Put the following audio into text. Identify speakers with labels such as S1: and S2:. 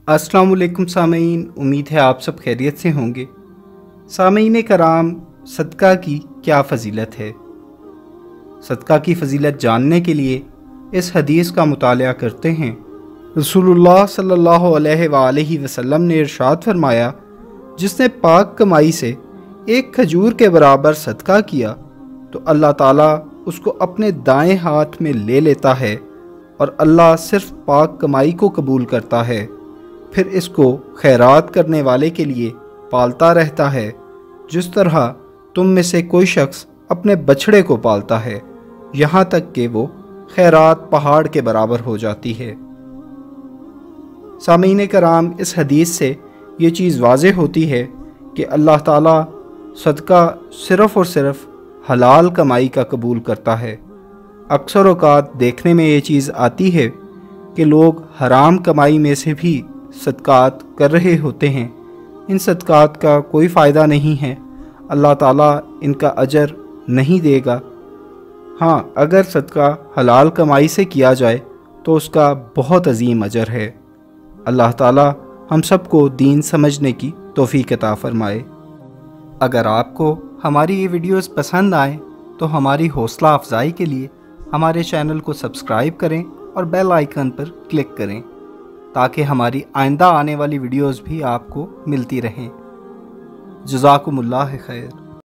S1: अस्सलाम वालेकुम सामीन, उम्मीद है आप सब खैरियत से होंगे। सामीन कराम, सदका की क्या फ़जीलत है? सदका की फ़जीलत जानने के लिए इस हदीस का मुताला करते हैं। रसूलुल्लाह सल्लल्लाहु अलैहि वसल्लम ने इरशाद फरमाया, जिसने पाक कमाई से एक खजूर के बराबर सदका किया तो अल्लाह ताला उसको अपने दाएं हाथ में ले लेता है और अल्लाह सिर्फ पाक कमाई को कबूल करता है, फिर इसको खैरात करने वाले के लिए पालता रहता है, जिस तरह तुम में से कोई शख्स अपने बछड़े को पालता है, यहाँ तक कि वो खैरात पहाड़ के बराबर हो जाती है। सामीन कराम, इस हदीस से ये चीज़ वाज़ेह होती है कि अल्लाह ताला सदका सिर्फ़ और सिर्फ हलाल कमाई का कबूल करता है। अक्सर औक़ात देखने में ये चीज़ आती है कि लोग हराम कमाई में से भी सदकात कर रहे होते हैं। इन सदकात का कोई फ़ायदा नहीं है, अल्लाह ताला इनका अजर नहीं देगा। हाँ, अगर सदका हलाल कमाई से किया जाए तो उसका बहुत अजीम अजर है। अल्लाह ताला हम सबको दीन समझने की तौफीक अता फरमाए। अगर आपको हमारी ये वीडियोस पसंद आए तो हमारी हौसला अफजाई के लिए हमारे चैनल को सब्सक्राइब करें और बेल आइकन पर क्लिक करें ताकि हमारी आइंदा आने वाली वीडियोस भी आपको मिलती रहें। जज़ाकुमुल्लाह खैर।